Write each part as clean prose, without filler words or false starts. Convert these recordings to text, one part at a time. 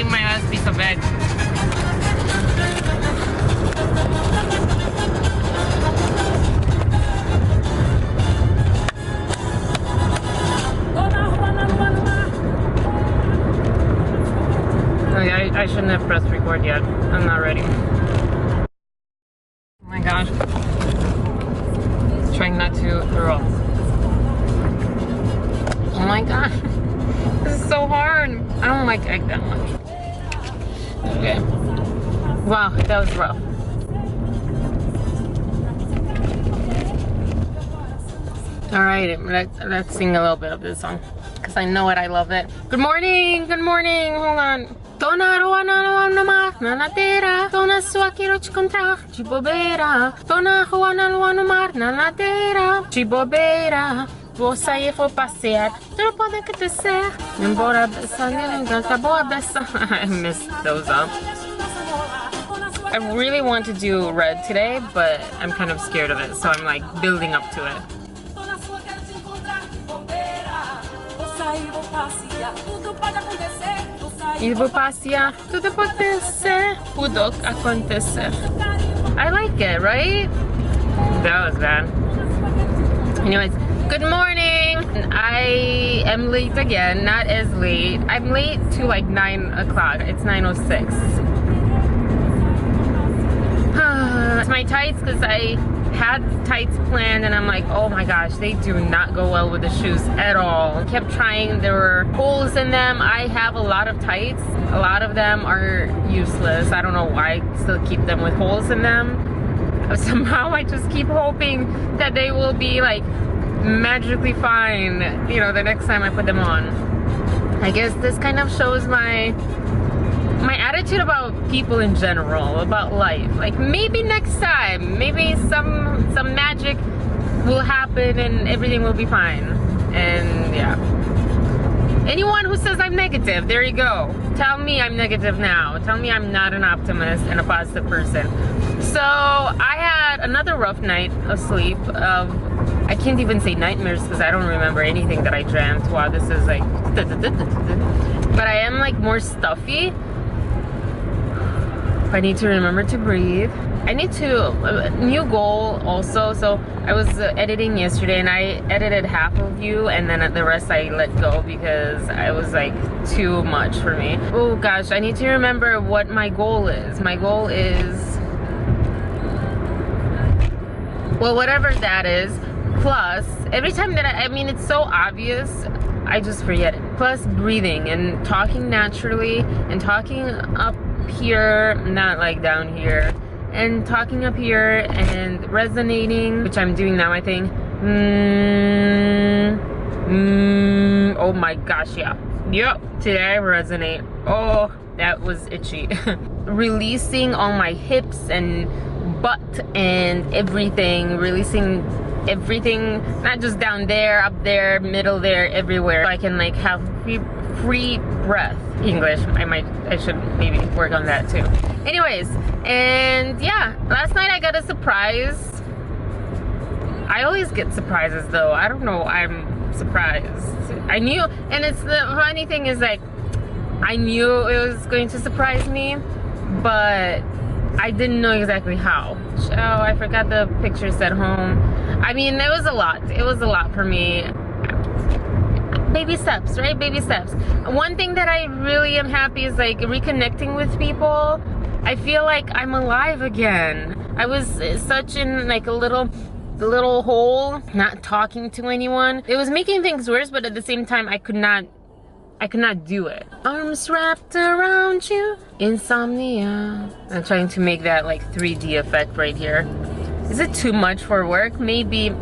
ate my last piece of egg. I shouldn't have pressed record yet. I'm not ready. Oh my gosh. Trying not to throw up. Oh my gosh. This is so hard. I don't like egg that much. Okay. Wow, that was rough. Alright, let's sing a little bit of this song. Because I know it, I love it. Good morning, hold on. Dona Juana Luana Nanatera, Dona Suakiro Chicontra, Chibobera, Dona Juana Luana Mar Nanatera, Chibobera, Você aí for passear, tu não pode acontecer. Embora boa beça. I messed those up. I really want to do red today, but I'm kind of scared of it, so I'm like building up to it. E vou passear, tudo pode acontecer. I like it, right? That was bad. Anyways, good morning. I am late again, not as late. I'm late to like 9 o'clock. It's 9:06. It's my tights because I had tights planned and I'm like, oh my gosh, they do not go well with the shoes at all. I kept trying, there were holes in them. I have a lot of tights. A lot of them are useless. I don't know why I still keep them with holes in them. Somehow I just keep hoping that they will be like magically fine, you know, the next time I put them on. I guess this kind of shows my attitude about people in general, about life. Like maybe next time, maybe some magic will happen and everything will be fine. And yeah. Anyone who says I'm negative, there you go. Tell me I'm negative now. Tell me I'm not an optimist and a positive person. So I had another rough night of sleep. I can't even say nightmares because I don't remember anything that I dreamt. Wow, this is like... But I am like more stuffy. I need to remember to breathe. I need to, new goal also. So I was editing yesterday and I edited half of you and then the rest I let go because I was like too much for me. Oh gosh, I need to remember what my goal is. My goal is, well, whatever that is, plus every time that I mean, it's so obvious, I just forget it. Plus breathing and talking naturally and talking up here, not like down here, and talking up here and resonating, which I'm doing now, I think. Oh my gosh, yeah. Yep, today I resonate. Oh, that was itchy. Releasing all my hips and butt and everything, releasing everything, not just down there, up there, middle there, everywhere, so I can like have free breath. English, I should maybe work on that too. Anyways, and yeah, last night I got a surprise. I always get surprises though. I don't know, I'm surprised. I knew, and it's the funny thing is like, I knew it was going to surprise me, but I didn't know exactly how. Oh, I forgot the pictures at home. I mean, it was a lot. It was a lot for me. Baby steps, right? Baby steps. One thing that I really am happy is like reconnecting with people. I feel like I'm alive again. I was such in like a little hole, not talking to anyone. It was making things worse, but at the same time I could not do it. Arms wrapped around you, insomnia. I'm trying to make that like 3D effect right here. Is it too much for work? Maybe.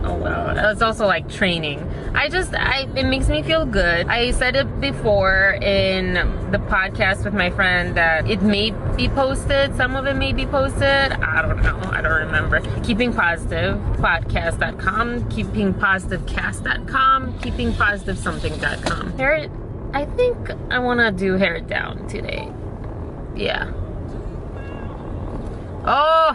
Oh well, it's also like training. It makes me feel good. I said it before in the podcast with my friend that it may be posted. Some of it may be posted. I don't know. I don't remember. Keeping Positive podcast.com, keepingpositivecast.com, keepingpositivesomething.com. Hair, I think I want to do hair down today. Yeah. Oh,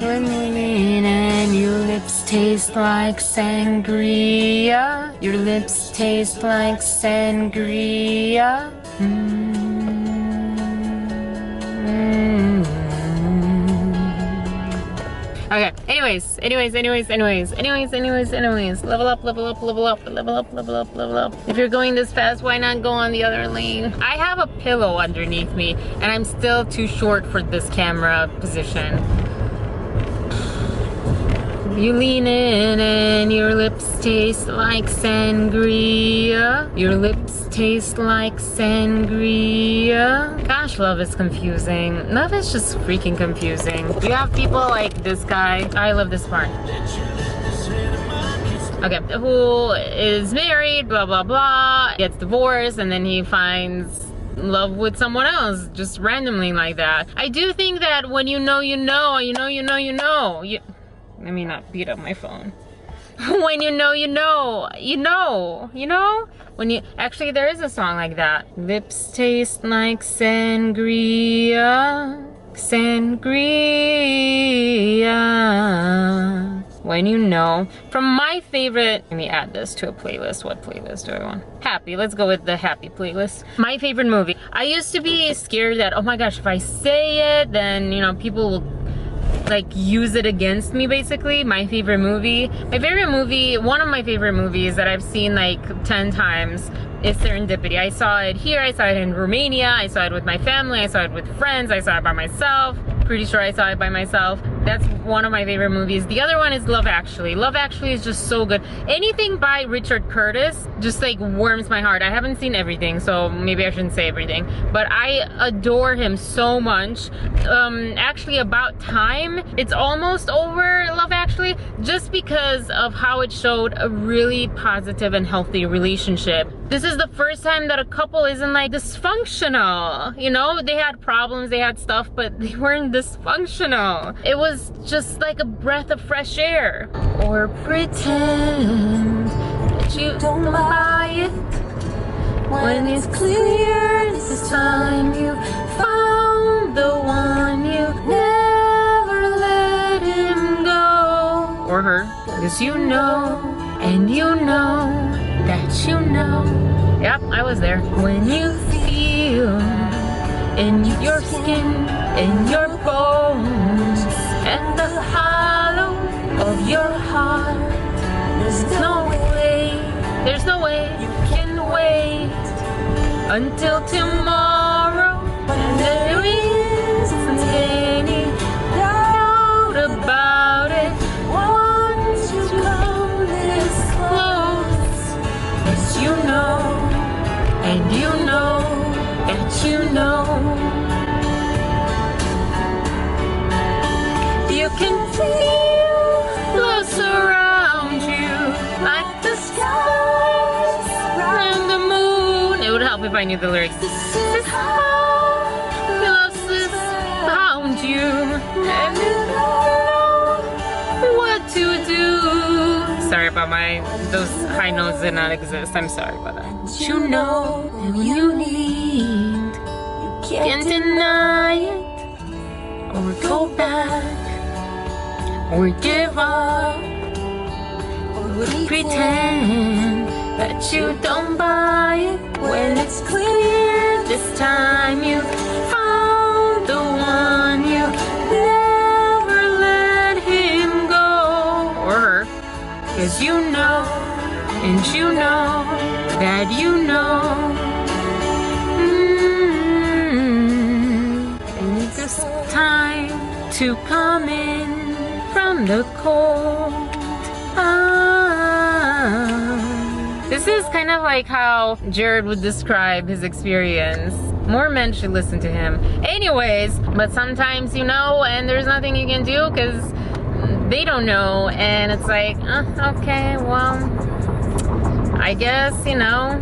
When we lean and your lips taste like sangria. Your lips taste like sangria. Okay, anyways. Level up. If you're going this fast, why not go on the other lane? I have a pillow underneath me, and I'm still too short for this camera position. You lean in and your lips taste like sangria. Your lips taste like sangria. Gosh, love is confusing. Love is just freaking confusing. You have people like this guy. I love this part. Okay, who is married, blah, blah, blah, gets divorced, and then he finds love with someone else, just randomly like that. I do think that when you know, you know. Let me not beat up my phone. When you know, you know. When you, actually there is a song like that. Lips taste like sangria, sangria. When you know. From my favorite, let me add this to a playlist. What playlist do I want? Happy, let's go with the happy playlist. My favorite movie. I used to be scared that, oh my gosh, if I say it, then, you know, people will like use it against me basically. My favorite movie, one of my favorite movies that I've seen like 10 times is Serendipity. I saw it here, I saw it in Romania, I saw it with my family, I saw it with friends, I saw it by myself. Pretty sure I saw it by myself. That's one of my favorite movies. The other one is Love Actually. Love Actually is just so good. Anything by Richard Curtis just like warms my heart. I haven't seen everything, so maybe I shouldn't say everything, but I adore him so much. Actually, About Time, it's almost over, Love Actually, just because of how it showed a really positive and healthy relationship. This is the first time that a couple isn't like dysfunctional. You know, they had problems, they had stuff, but they weren't dysfunctional. It was just like a breath of fresh air. Or pretend that you don't buy it when it's clear this time you found the one. You never let him go. Or her. Because you know, and you know that you know. Yep, I was there. When you feel in your skin, in your bones, and the hollow of your heart, there's no way you can wait until tomorrow. And there isn't any doubt about it. Once you come this close, yes, you know, and you know that you know. You can feel close around you, like the skies and the moon. It would help if I knew the lyrics. This is how closest found you, and you know what to do. Sorry about those high notes did not exist. I'm sorry about that. You know who you need. You can't deny it, or go back, or give up, or pretend that you don't buy it when it's clear this time you found the one. You never let him go, or her, 'cause you know, and you know that you know. And this time to come in from the cold. This is kind of like how Jared would describe his experience. More men should listen to him. Anyways, but sometimes you know, and there's nothing you can do because they don't know, and it's like, okay, well, I guess, you know,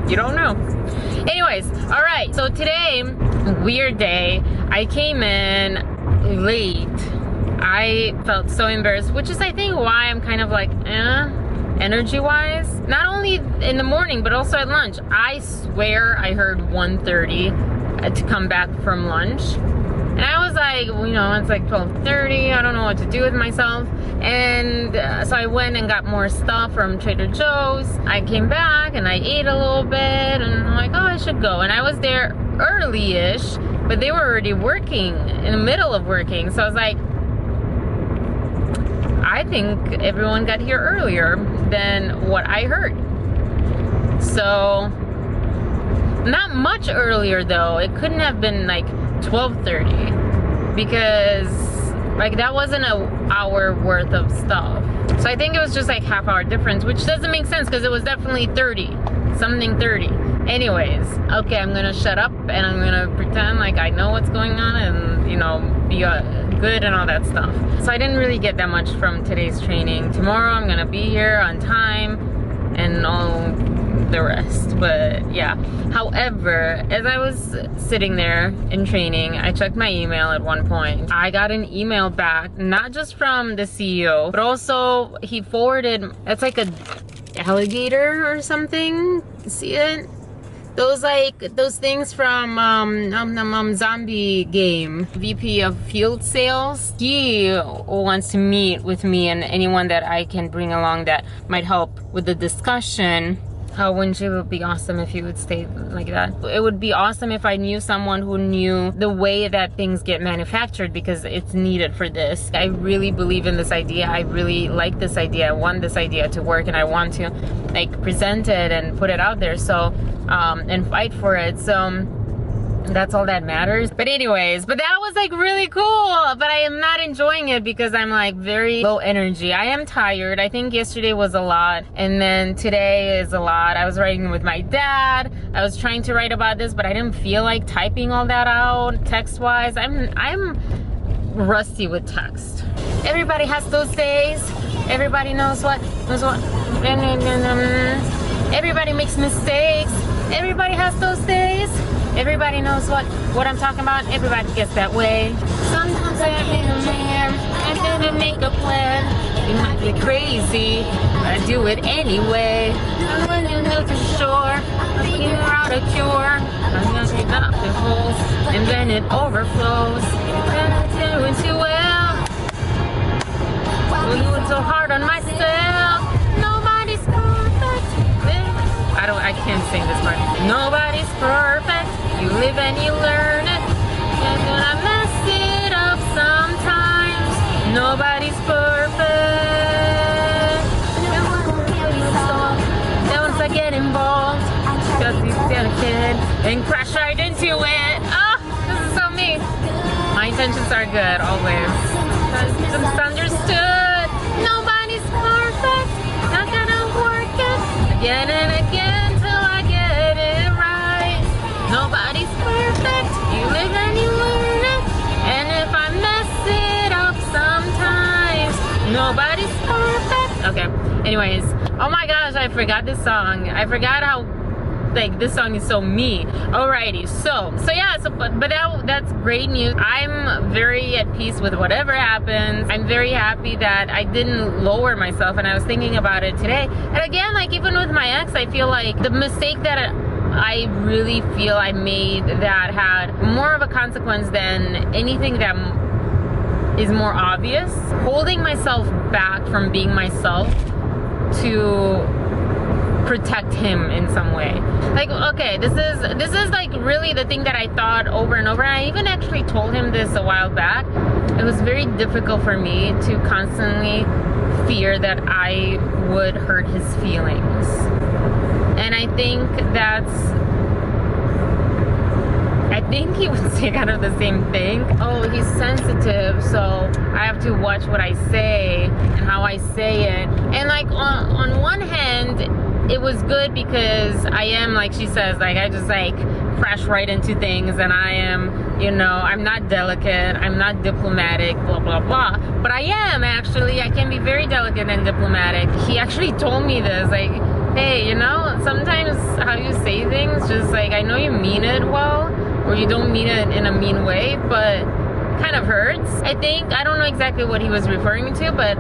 you don't know. Anyways, all right, so today, weird day. I came in late. I felt so embarrassed, which is I think why I'm kind of like energy wise, not only in the morning but also at lunch. I swear I heard 1:30 to come back from lunch. And I was like, you know, it's like 12:30. I don't know what to do with myself. And so I went and got more stuff from Trader Joe's. I came back and I ate a little bit, and I'm like, oh, I should go. And I was there early-ish, but they were already working, in the middle of working. So I was like, I think everyone got here earlier than what I heard. So, not much earlier though. It couldn't have been like 12:30, because like that wasn't an hour worth of stuff. So I think it was just like half-hour difference, which doesn't make sense because it was definitely 30. Anyways, okay, I'm gonna shut up and I'm gonna pretend like I know what's going on and, you know, be good and all that stuff. So I didn't really get that much from today's training. Tomorrow I'm gonna be here on time and all the rest, but yeah. However, as I was sitting there in training, I checked my email at one point. I got an email back, not just from the CEO, but also he forwarded, it's like a alligator or something. See it? Those things from Zombie Game. VP of Field Sales. He wants to meet with me and anyone that I can bring along that might help with the discussion. Wouldn't it would be awesome if you would stay like that? It would be awesome if I knew someone who knew the way that things get manufactured, because it's needed for this. I really believe in this idea. I really like this idea. I want this idea to work, and I want to like present it and put it out there. So and fight for it. So that's all that matters. But anyways, but that was like really cool, but I am not enjoying it because I'm like very low energy. I am tired. I think yesterday was a lot, and then today is a lot. I was writing with my dad. I was trying to write about this, but I didn't feel like typing all that out text wise. I'm rusty with text. Everybody has those days. Everybody knows what. Everybody makes mistakes. Everybody has those days. Everybody knows what I'm talking about. Everybody gets that way. Sometimes I make a man and then make a plan. You might be crazy, but I do it anyway. And when you know for sure, I'll figure out a cure. I'm gonna take up the holes, and then it overflows. And I'm doing too well. Well, you were so hard on myself. Nobody's perfect. I can't sing this part. Nobody's perfect. You live and you learn it. And when I mess it up sometimes, nobody's perfect. Then once I get involved, because he's still a kid, and crash right into it. Oh, this is so me. My intentions are good, always. Just understood. Nobody's perfect. Not gonna work it again and again till I get it right. Nobody's perfect. You live and you learn it. And if I mess it up sometimes, nobody's perfect. Okay, anyways. Oh my gosh, I forgot this song. I forgot how, like, this song is so me. Alrighty, so yeah, but that's great news. I'm very at peace with whatever happens. I'm very happy that I didn't lower myself, and I was thinking about it today. And again, like, even with my ex, I feel like the mistake that I really feel I made that had more of a consequence than anything that is more obvious, holding myself back from being myself to protect him in some way. Like, okay, this is like really the thing that I thought over and over, and I even actually told him this a while back. It was very difficult for me to constantly fear that I would hurt his feelings. And I think he would say kind of the same thing. Oh, he's sensitive, so I have to watch what I say and how I say it. And like on one hand, it was good because I am, like she says, like I just like crash right into things, and I am, you know, I'm not delicate, I'm not diplomatic, blah blah blah. But I am actually, I can be very delicate and diplomatic. He actually told me this, like, hey, you know, sometimes how you say things, just like, I know you mean it well, or you don't mean it in a mean way, but kind of hurts. I don't know exactly what he was referring to, but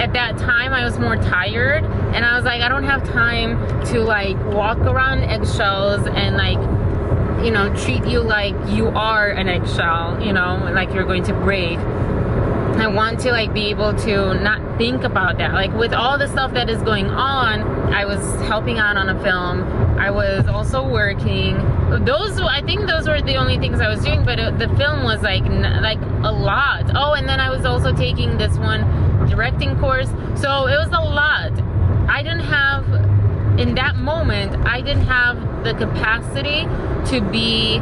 at that time I was more tired, and I was like, I don't have time to like walk around eggshells and like you know, treat you like you are an eggshell, you know, like you're going to break. I want to like be able to not think about that. Like with all the stuff that is going on, I was helping out on a film. I was also working. I think those were the only things I was doing, but the film was like a lot. Oh, and then I was also taking this one directing course. So it was a lot. I didn't have, in that moment, I didn't have the capacity to be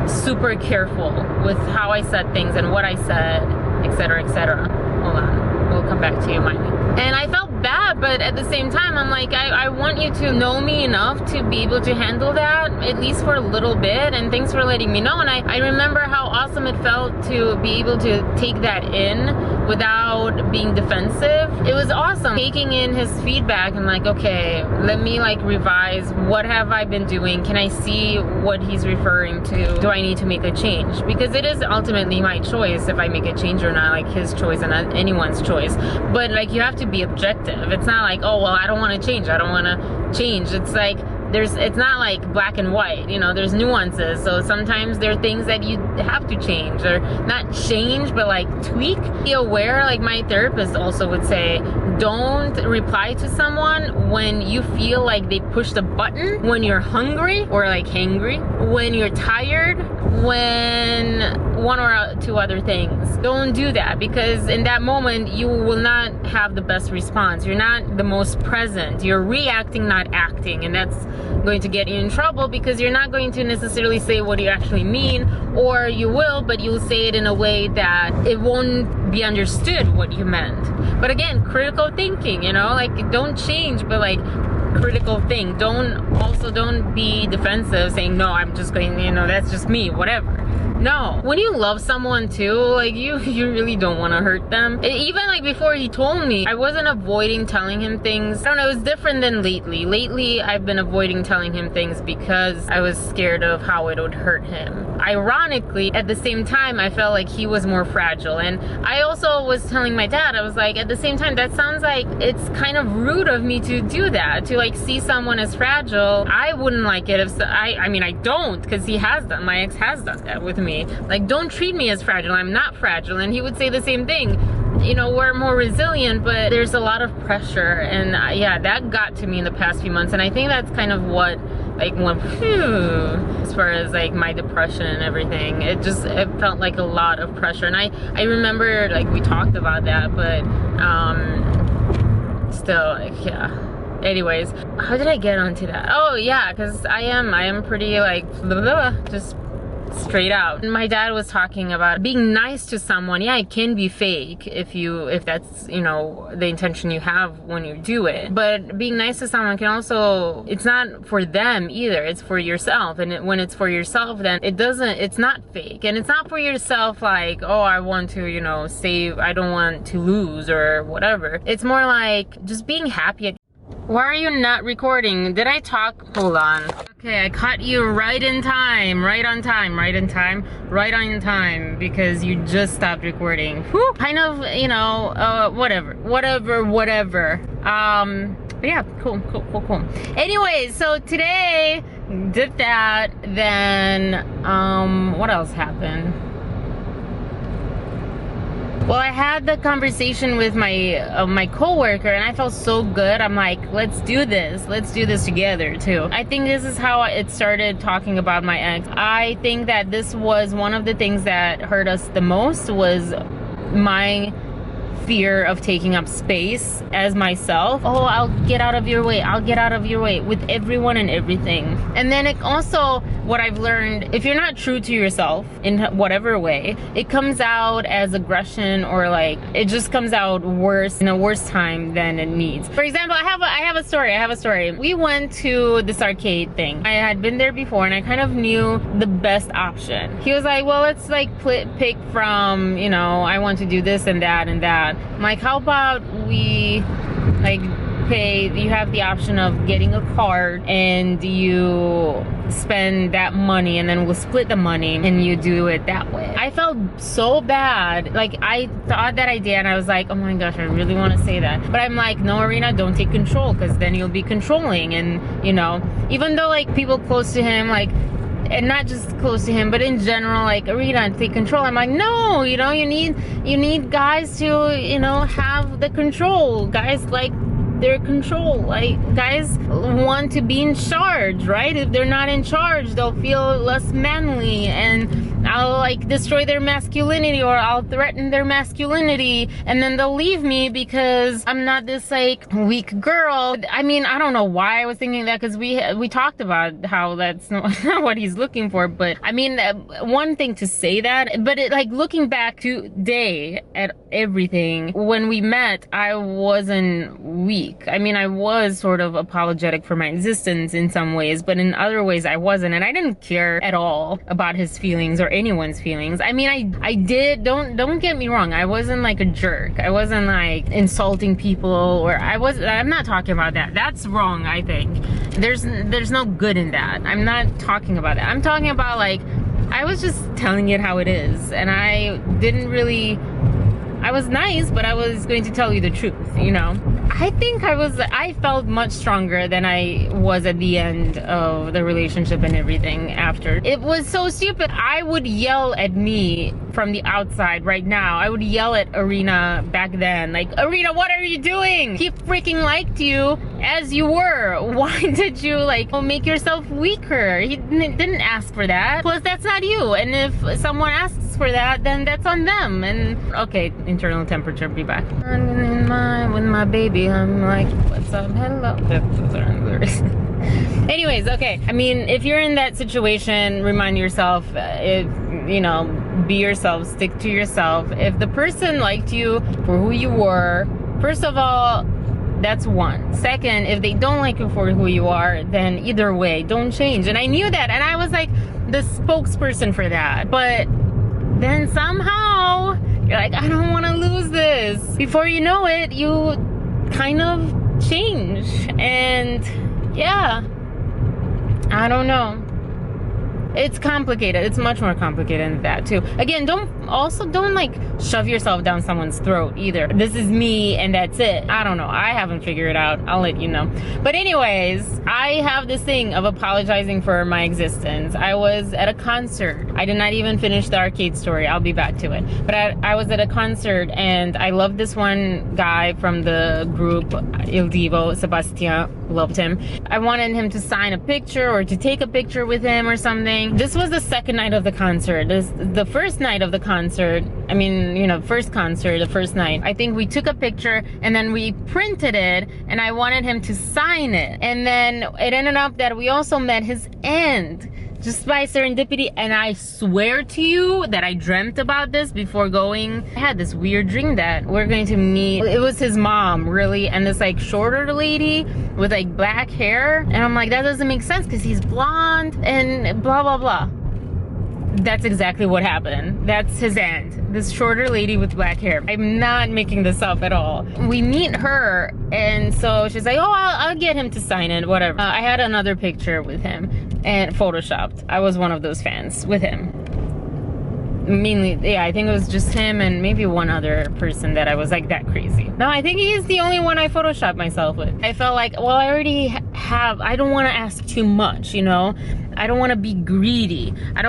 super careful with how I said things and what I said, etc., etc. Hold on, we'll come back to you, mind me. And I felt bad, but at the same time, I'm like, I want you to know me enough to be able to handle that, at least for a little bit, and thanks for letting me know. And I remember how awesome it felt to be able to take that in without being defensive. It was awesome taking in his feedback and like, okay, let me like revise, what have I been doing? Can I see what he's referring to? Do I need to make a change? Because it is ultimately my choice if I make a change or not, like his choice and not anyone's choice. But like, you have to be objective. It's not like, oh, well, I don't want to change. I don't want to change. It's like, it's not like black and white, you know, there's nuances. So sometimes there are things that you have to change, or not change, but like tweak. Be aware, like my therapist also would say, don't reply to someone when you feel like they pushed a button, when you're hungry or like hangry, when you're tired, when one or two other things. Don't do that, because in that moment you will not have the best response. You're not the most present. You're reacting, not acting, and that's going to get you in trouble, because you're not going to necessarily say what you actually mean, or you will, but you'll say it in a way that it won't be understood what you meant. But again, critical thinking, you know, like don't change, but like critical thing. Don't be defensive saying, no, I'm just going, you know, that's just me, whatever. No, when you love someone too, like you really don't want to hurt them. Even like before he told me, I wasn't avoiding telling him things. I don't know, it was different than lately. Lately, I've been avoiding telling him things because I was scared of how it would hurt him. Ironically, at the same time, I felt like he was more fragile. And I also was telling my dad, I was like, at the same time, that sounds like it's kind of rude of me to do that, to like see someone as fragile. I wouldn't like it if, I mean, I don't, because he has done, my ex has done that with me. Like, don't treat me as fragile. I'm not fragile. And he would say the same thing. You know, we're more resilient, but there's a lot of pressure. And yeah, that got to me in the past few months. And I think that's kind of what like went as far as like my depression and everything. It felt like a lot of pressure. And I remember like we talked about that, but still, like, yeah. Anyways, how did I get onto that? Oh yeah, because I am pretty like blah, blah, blah, just straight out. My dad was talking about being nice to someone. Yeah, it can be fake if that's, you know, the intention you have when you do it. But being nice to someone can also, it's not for them either, it's for yourself. And when it's for yourself, then it's not fake. And it's not for yourself like, oh, I want to, you know, save, I don't want to lose or whatever. It's more like just being happy. Why are you not recording? Did I talk? Hold on. Okay, I caught you right in time, right on time, right in time, right on time, because you just stopped recording. Whew, kind of, you know, whatever. But yeah, cool. Anyways, so today, did that, then, what else happened? Well, I had the conversation with my coworker, and I felt so good. I'm like, let's do this together too. I think this is how it started, talking about my ex. I think that this was one of the things that hurt us the most, was my fear of taking up space as myself. Oh, I'll get out of your way, with everyone and everything. And then it also, what I've learned, if you're not true to yourself in whatever way, it comes out as aggression, or like it just comes out worse, in a worse time than it needs. For example, I have a story. We went to this arcade thing. I had been there before, and I kind of knew the best option. He was like, well, let's like pick from, you know, I want to do this and that and that. I'm like, how about we like pay, you have the option of getting a card and you spend that money, and then we'll split the money and you do it that way. I felt so bad. Like, I thought that idea, and I was like, oh my gosh, I really want to say that. But I'm like, no, Irina, don't take control, because then you'll be controlling. And, you know, even though like people close to him, like, and not just close to him, but in general, like, Irina, take control. I'm like, no, you know, you need guys to, you know, have the control. Guys like their control. Like, guys want to be in charge, right? If they're not in charge, they'll feel less manly, and I'll like destroy their masculinity, or I'll threaten their masculinity, and then they'll leave me because I'm not this like weak girl. I mean, I don't know why I was thinking that, because we talked about how that's not what he's looking for. But I mean, one thing to say that, but like looking back today at everything, when we met, I wasn't weak. I mean, I was sort of apologetic for my existence in some ways, but in other ways I wasn't, and I didn't care at all about his feelings or anyone's feelings. I mean, I did, don't get me wrong, I wasn't like a jerk. I wasn't like insulting people, or I'm not talking about that. That's wrong, I think. There's no good in that. I'm not talking about that. I'm talking about, like, I was just telling it how it is, and I was nice, but I was going to tell you the truth, you know? I think I felt much stronger than I was at the end of the relationship and everything after. It was so stupid. I would yell at me from the outside right now. I would yell at Irina back then, like, Irina, what are you doing? He freaking liked you as you were. Why did you like make yourself weaker? He didn't ask for that. Plus, that's not you. And if someone asks for that, then that's on them. And okay, internal temperature, be back. With my baby, I'm like, what's up, hello. Anyways, okay, I mean, if you're in that situation, remind yourself, if you know, be yourself, stick to yourself. If the person liked you for who you were, first of all, that's one. Second, if they don't like you for who you are, then either way, don't change. And I knew that, and I was like the spokesperson for that. But then somehow you're like, I don't want to lose this. Before you know it, you kind of change. And yeah, I don't know. It's complicated. It's much more complicated than that too. Again, don't like shove yourself down someone's throat either. This is me and that's it. I don't know. I haven't figured it out. I'll let you know. But anyways, I have this thing of apologizing for my existence. I was at a concert. I did not even finish the arcade story. I'll be back to it. But I was at a concert, and I loved this one guy from the group Il Divo, Sebastian. Loved him. I wanted him to sign a picture or to take a picture with him or something. This was the second night of the concert. The first night of the concert, I mean, you know, first concert, the first night, I think we took a picture and then we printed it, and I wanted him to sign it. And then it ended up that we also met his aunt, just by serendipity. And I swear to you that I dreamt about this before going. I had this weird dream that we're going to meet. It was his mom, really, and this like shorter lady with like black hair. And I'm like, that doesn't make sense because he's blonde and blah blah blah. That's exactly what happened. That's his aunt, this shorter lady with black hair. I'm not making this up at all. We meet her, and so she's like, oh, I'll get him to sign it, whatever. I had another picture with him and photoshopped. I was one of those fans with him. Mainly, yeah, I think it was just him and maybe one other person that I was like that crazy. No, I think he's the only one I photoshopped myself with. I felt like, well, I already have, I don't want to ask too much, you know? I don't want to be greedy. I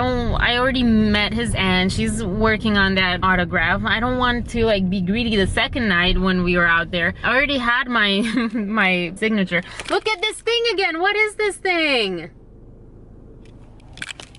already met his aunt. She's working on that autograph. I don't want to like be greedy the second night when we were out there. I already had my my signature. Look at this thing again. What is this thing?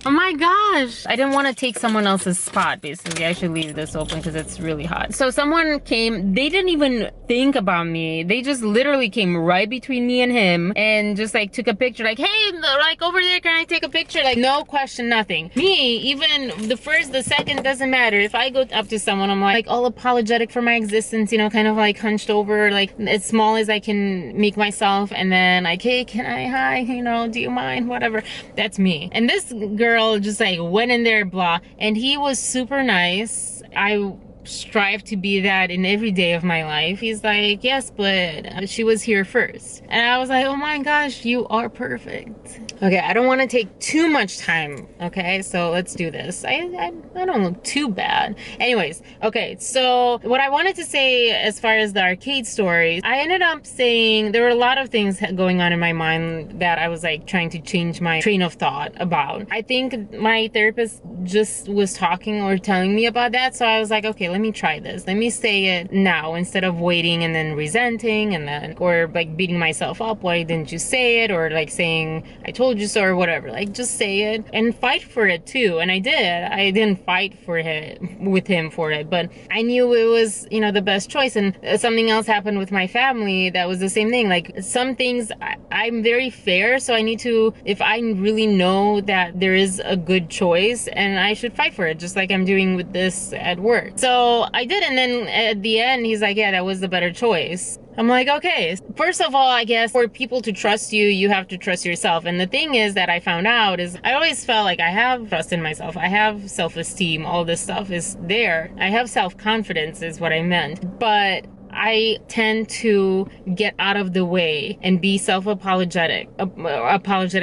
Oh my gosh. I didn't want to take someone else's spot, basically. I should leave this open because it's really hot. So someone came, they didn't even think about me. They just literally came right between me and him and just like took a picture, like, hey, like over there, can I take a picture? Like, no question, nothing. Me, even the first, the second, doesn't matter. If I go up to someone, I'm like all apologetic for my existence, you know, kind of like hunched over, like as small as I can make myself. And then like, hey, can I, hi, you know, do you mind? Whatever. That's me. And this girl just like went in there, blah, and he was super nice. I strive to be that in every day of my life. He's like, yes, but she was here first. And I was like, oh my gosh, you are perfect. Okay, I don't want to take too much time, okay? So let's do this. I don't look too bad. Anyways, okay, so what I wanted to say as far as the arcade stories, I ended up saying there were a lot of things going on in my mind that I was like trying to change my train of thought about. I think my therapist just was talking or telling me about that, so I was like, okay, let me try this. Let me say it now instead of waiting and then resenting and then, or like beating myself up. Why didn't you say it? Or like saying, I told you so, or whatever. Like, just say it and fight for it too. And I did. I didn't fight for it with him for it, but I knew it was, you know, the best choice. And something else happened with my family that was the same thing. Like, some things I'm very fair, so I need to, if I really know that there is a good choice, and I should fight for it, just like I'm doing with this at work. So I did, and then at the end, he's like, yeah, that was the better choice. I'm like, okay, first of all, I guess for people to trust you, you have to trust yourself. And the thing is that I found out is I always felt like I have trust in myself. I have self-esteem. All this stuff is there. I have self-confidence is what I meant. But I tend to get out of the way and be apologetic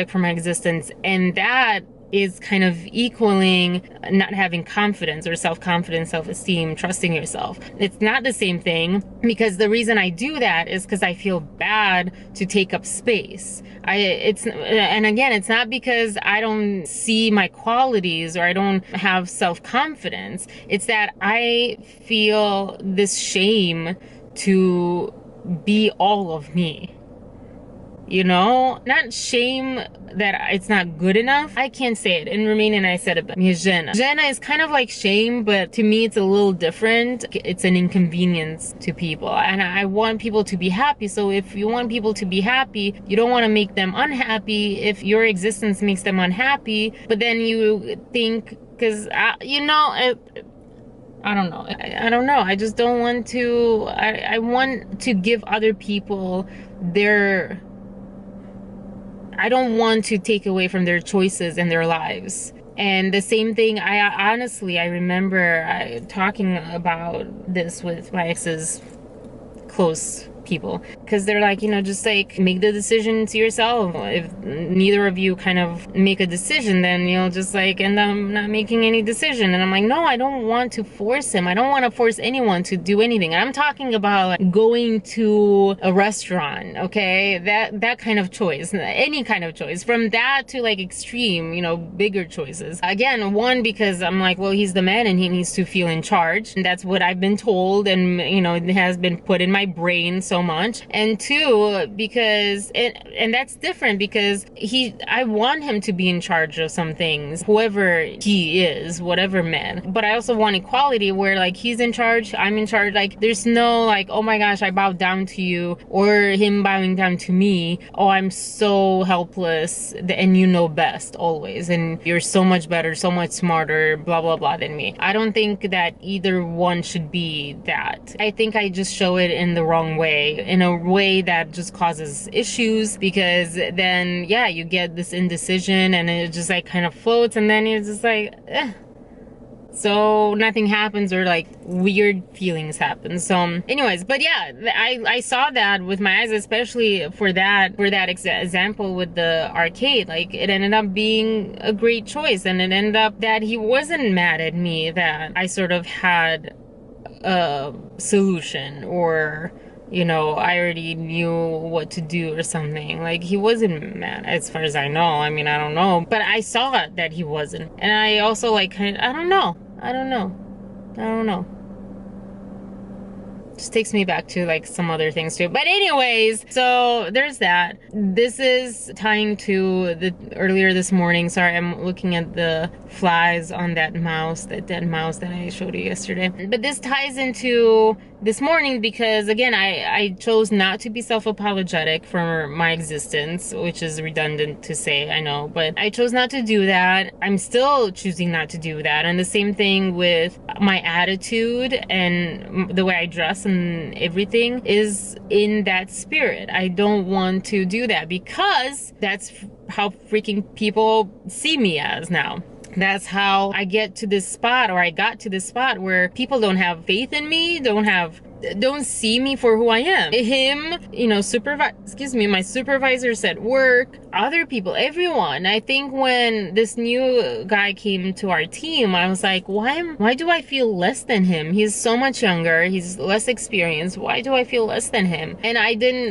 for my existence. And that is kind of equaling not having confidence or self-confidence, self-esteem, trusting yourself. It's not the same thing, because the reason I do that is because I feel bad to take up space. And again, it's not because I don't see my qualities or I don't have self-confidence. It's that I feel this shame to be all of me. You know, not shame that it's not good enough. I can't say it. In Romanian, I said it, but Jena. Jena is kind of like shame, but to me, it's a little different. It's an inconvenience to people. And I want people to be happy. So if you want people to be happy, you don't want to make them unhappy if your existence makes them unhappy. But then you think, because, you know, I don't know. I don't know. I just don't want to, I want to give other people their, I don't want to take away from their choices and their lives. And the same thing, I honestly remember talking about this with my ex's close people, because they're like, you know, just like make the decision to yourself. If neither of you kind of make a decision, then you'll just like end up not making any decision. And I'm like, no, I don't want to force him. I don't want to force anyone to do anything. I'm talking about like going to a restaurant, okay? That kind of choice, any kind of choice, from that to like extreme, you know, bigger choices. Again, one, because I'm like, well, he's the man and he needs to feel in charge, and that's what I've been told, and you know, it has been put in my brain so much. And two, because and that's different, because I want him to be in charge of some things, whoever he is, whatever man. But I also want equality where like he's in charge, I'm in charge. Like there's no like, oh my gosh, I bowed down to you, or him bowing down to me. Oh, I'm so helpless and you know best always, and you're so much better, so much smarter, blah blah blah than me. I don't think that either one should be that. I think I just show it in the wrong way, in a way that just causes issues, because then yeah, you get this indecision and it just like kind of floats, and then you're just like so nothing happens, or like weird feelings happen. So anyways, but yeah, I saw that with my eyes, especially for that example with the arcade. Like it ended up being a great choice, and it ended up that he wasn't mad at me that I sort of had a solution, or you know, I already knew what to do or something. Like, he wasn't mad, as far as I know. I mean, I don't know. But I saw that he wasn't. And I also, like, I don't know. Just takes me back to, like, some other things, too. But anyways, so there's that. This is tying to the earlier this morning. Sorry, I'm looking at the flies on that mouse, that dead mouse that I showed you yesterday. But this ties into this morning because, again, I chose not to be self-apologetic for my existence, which is redundant to say, I know, but I chose not to do that. I'm still choosing not to do that. And the same thing with my attitude and the way I dress and everything is in that spirit. I don't want to do that because that's how freaking people see me as now. That's how I get to this spot, or I got to this spot where people don't have faith in me, don't see me for who I am. Him, you know, my supervisors at work, other people, everyone. I think when this new guy came to our team, I was like, why do I feel less than him? He's so much younger, he's less experienced. Why do I feel less than him? And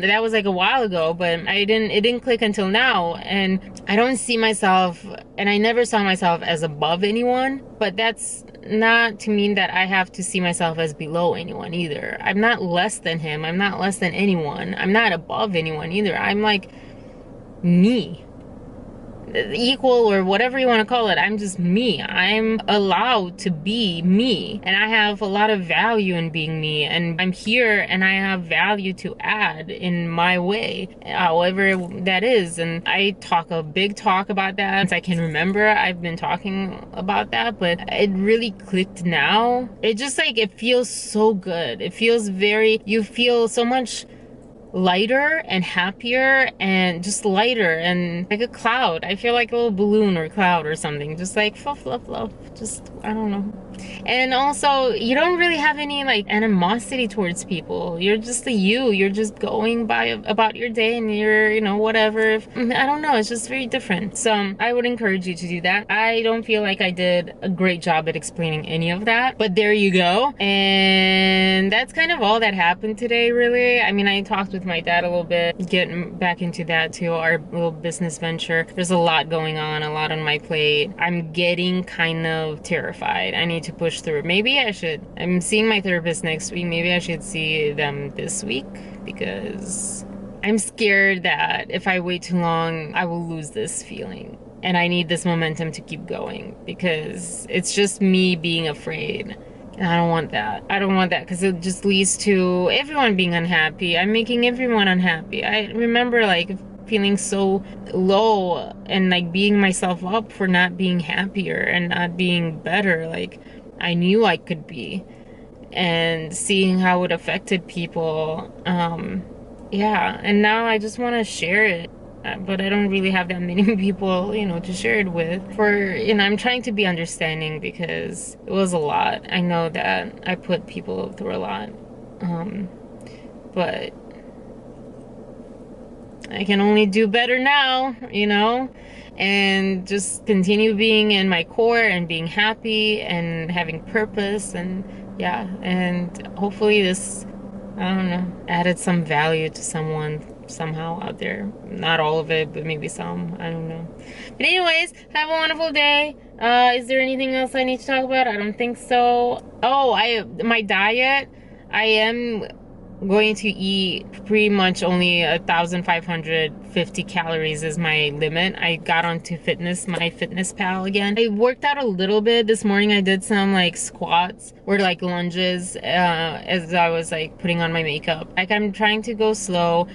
that was like a while ago, but it didn't click until now. And I don't see myself, and I never saw myself as above anyone, but that's not to mean that I have to see myself as below anyone either. I'm not less than him. I'm not less than anyone. I'm not above anyone either. I'm like me. Equal, or whatever you want to call it. I'm just me. I'm allowed to be me, and I have a lot of value in being me, and I'm here and I have value to add in my way, however that is. And I talk a big talk about that. Since I can remember, I've been talking about that, but it really clicked now. It just like, it feels so good. It feels you feel so much lighter and happier, and just lighter, and like a cloud. I feel like a little balloon or cloud or something, just like fluff, fluff, fluff. Just, I don't know. And also, you don't really have any like animosity towards people. You're just you're just going about your day, and you're, you know, whatever. I don't know, it's just very different. So I would encourage you to do that. I don't feel like I did a great job at explaining any of that, but there you go. And that's kind of all that happened today, really. I mean, I talked with my dad a little bit, getting back into that too, our little business venture. There's a lot going on, a lot on my plate. I'm getting kind of terrified. I need to push through. Maybe I should. I'm seeing my therapist next week. Maybe I should see them this week, because I'm scared that if I wait too long, I will lose this feeling. And I need this momentum to keep going, because it's just me being afraid. And I don't want that. I don't want that, because it just leads to everyone being unhappy. I'm making everyone unhappy. I remember like feeling so low and like beating myself up for not being happier and not being better like I knew I could be, and seeing how it affected people. Yeah, and now I just want to share it. But I don't really have that many people, you know, to share it with. I'm trying to be understanding, because it was a lot. I know that I put people through a lot. But I can only do better now, you know, and just continue being in my core and being happy and having purpose. And yeah, and hopefully this, I don't know, added some value to someone somehow out there. Not all of it, but maybe some. I don't know. But anyways, have a wonderful day. Is there anything else I need to talk about? I don't think so. Oh, my diet, I am going to eat pretty much only 1,550 calories is my limit. I got onto my FitnessPal again. I worked out a little bit this morning. I did some like squats or like lunges as I was like putting on my makeup. Like, I'm trying to go slow,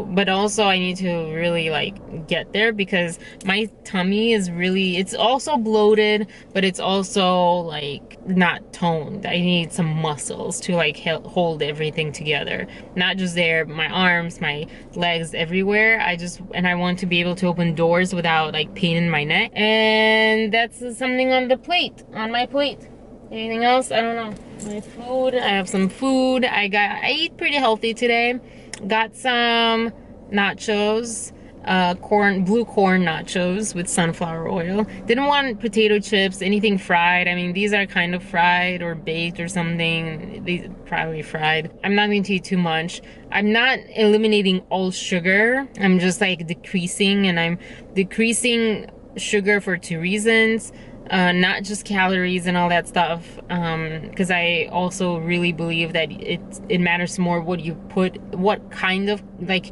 but also I need to really like get there, because my tummy is really, it's also bloated, but it's also like not toned. I need some muscles to like hold everything together, not just there, but my arms, my legs, everywhere. I want to be able to open doors without like pain in my neck. And that's something on my plate. Anything else? I don't know. My food, I have some food. I ate pretty healthy today. Got some nachos, blue corn nachos with sunflower oil. Didn't want potato chips, anything fried. I mean, these are kind of fried or baked or something. These probably fried. I'm not going to eat too much. I'm not eliminating all sugar. I'm just like decreasing, and I'm decreasing sugar for two reasons. Not just calories and all that stuff, because I also really believe that it matters more what kind of like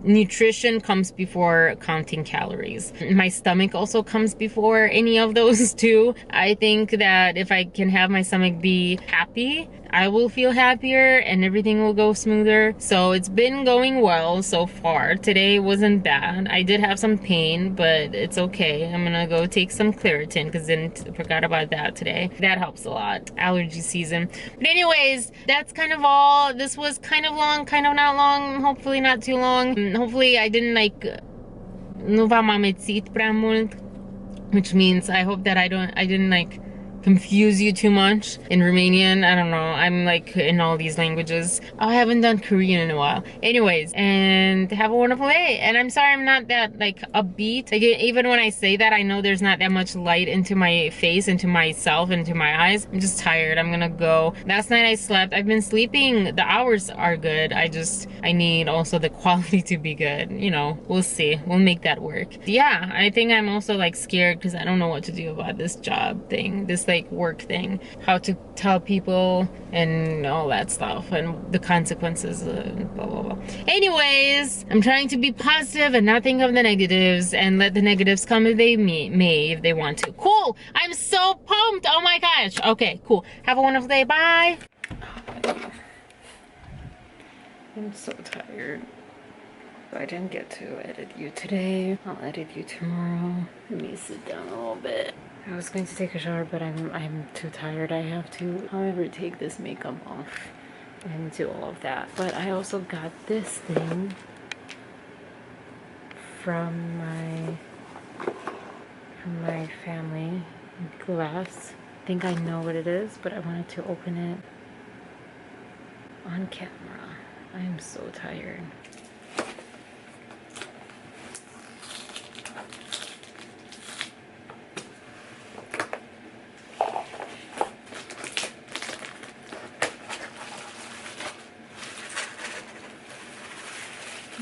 nutrition comes before counting calories. My stomach also comes before any of those two. I think that if I can have my stomach be happy, I will feel happier and everything will go smoother. So it's been going well so far. Today wasn't bad. I did have some pain, but it's okay. I'm gonna go take some Claritin, because I forgot about that today. That helps a lot. Allergy season. But anyways, that's kind of all. This was kind of long, kind of not long. Hopefully not too long. Hopefully I didn't like, nu v-am amețit prea mult. which means I hope that I didn't like confuse you too much in Romanian. I don't know, I'm like in all these languages. I haven't done Korean in a while. Anyways, and have a wonderful day. And I'm sorry I'm not that like upbeat. Like, even when I say that, I know there's not that much light into my face, into myself, into my eyes. I'm just tired. I'm gonna go. Last night I slept. I've been sleeping. The hours are good. I need also the quality to be good. You know, we'll see. We'll make that work. Yeah, I think I'm also like scared because I don't know what to do about this job thing, this like work thing, how to tell people and all that stuff and the consequences, blah blah blah. Anyways, I'm trying to be positive and not think of the negatives, and let the negatives come if they may, if they want to. Cool. I'm so pumped. Oh my gosh. Okay, cool. Have a wonderful day. Bye. I'm so tired. I didn't get to edit you today. I'll edit you tomorrow. Let me sit down a little bit. I was going to take a shower, but I'm too tired. I have to, however, take this makeup off and do all of that. But I also got this thing from my family. Glass. I think I know what it is, but I wanted to open it on camera. I am so tired.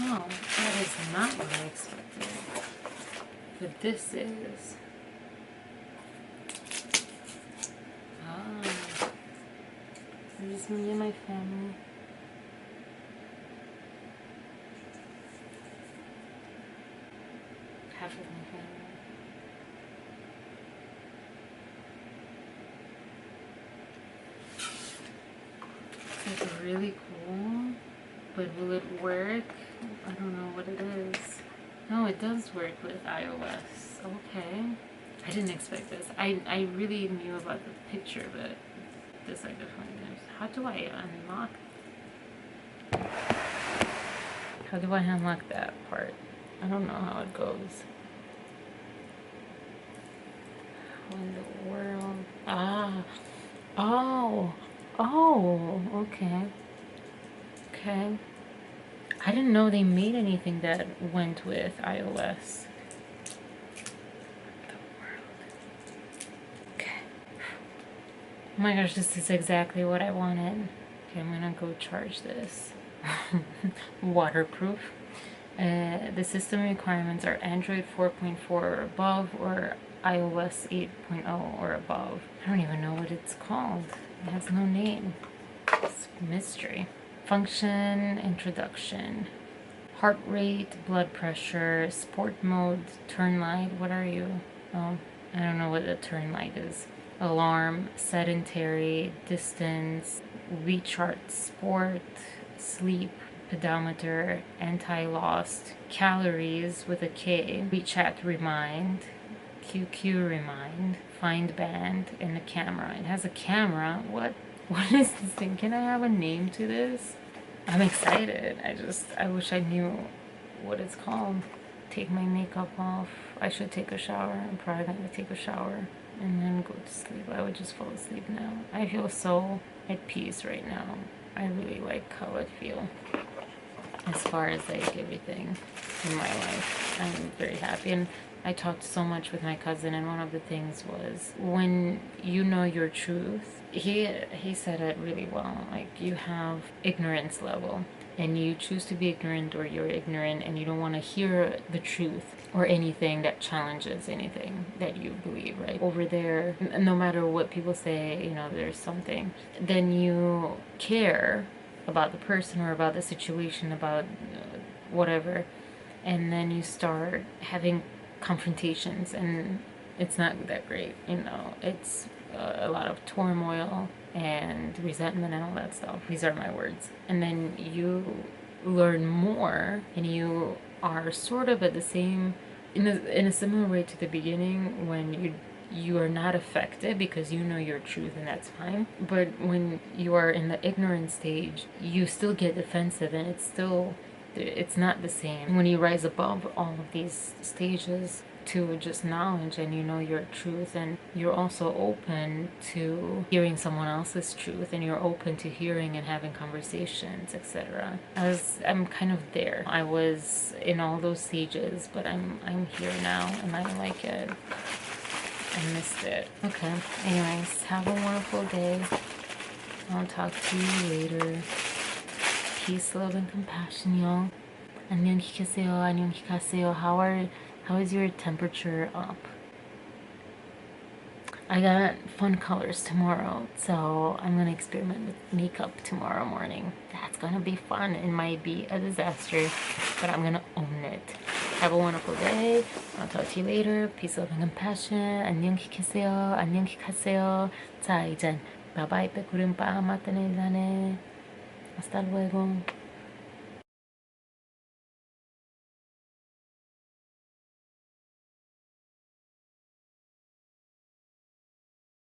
Oh, that is not what I expected. But this is... Ah. This is me and my family. Half of my family. It's really cool. But will it work? I don't know what it is. No, it does work with iOS. Okay. I didn't expect this. I really knew about the picture, but this I definitely didn't. How do I unlock? How do I unlock that part? I don't know how it goes. How in the world? Ah. Oh. Oh. Okay. Okay. I didn't know they made anything that went with iOS. Okay. Oh my gosh, this is exactly what I wanted. Okay, I'm gonna go charge this. Waterproof. The system requirements are Android 4.4 or above, or iOS 8.0 or above. I don't even know what it's called. It has no name. It's a mystery. Function, introduction, heart rate, blood pressure, sport mode, turn light. What are you? Oh, I don't know what a turn light is. Alarm, sedentary, distance, rechart, sport, sleep, pedometer, anti-lost, calories with a K, WeChat remind, QQ remind, find band, and a camera. It has a camera. What is this thing? Can I have a name to this? I'm excited. I wish I knew what it's called. Take my makeup off. I should take a shower. I'm probably gonna take a shower and then go to sleep. I would just fall asleep now. I feel so at peace right now. I really like how I feel as far as like everything in my life. I'm very happy. And I talked so much with my cousin, and one of the things was, when you know your truth, he said it really well, like, you have ignorance level and you choose to be ignorant, or you're ignorant and you don't want to hear the truth or anything that challenges anything that you believe, right? Over there, no matter what people say, you know, there's something, then you care about the person or about the situation, about whatever, and then you start having confrontations, and it's not that great, you know. It's a lot of turmoil and resentment and all that stuff. These are my words. And then you learn more, and you are sort of at the same, in a similar way to the beginning, when you are not affected because you know your truth, and that's fine. But when you are in the ignorant stage, you still get defensive, and it's not the same. When you rise above all of these stages to just knowledge, and you know your truth, and you're also open to hearing someone else's truth, and you're open to hearing and having conversations, etc. I'm kind of there. I was in all those stages, but I'm here now, and I like it. I missed it. Okay, anyways, have a wonderful day. I'll talk to you later. Peace, love, and compassion, y'all. 안녕히 계세요. 안녕히 가세요. How is your temperature up? I got fun colors tomorrow, so I'm gonna experiment with makeup tomorrow morning. That's gonna be fun. It might be a disaster, but I'm gonna own it. Have a wonderful day. I'll talk to you later. Peace, love, and compassion. 안녕히 계세요. 안녕히 가세요. 자, 이젠 바이바이, 빼구름빠, 마타네, 자네. Hasta luego.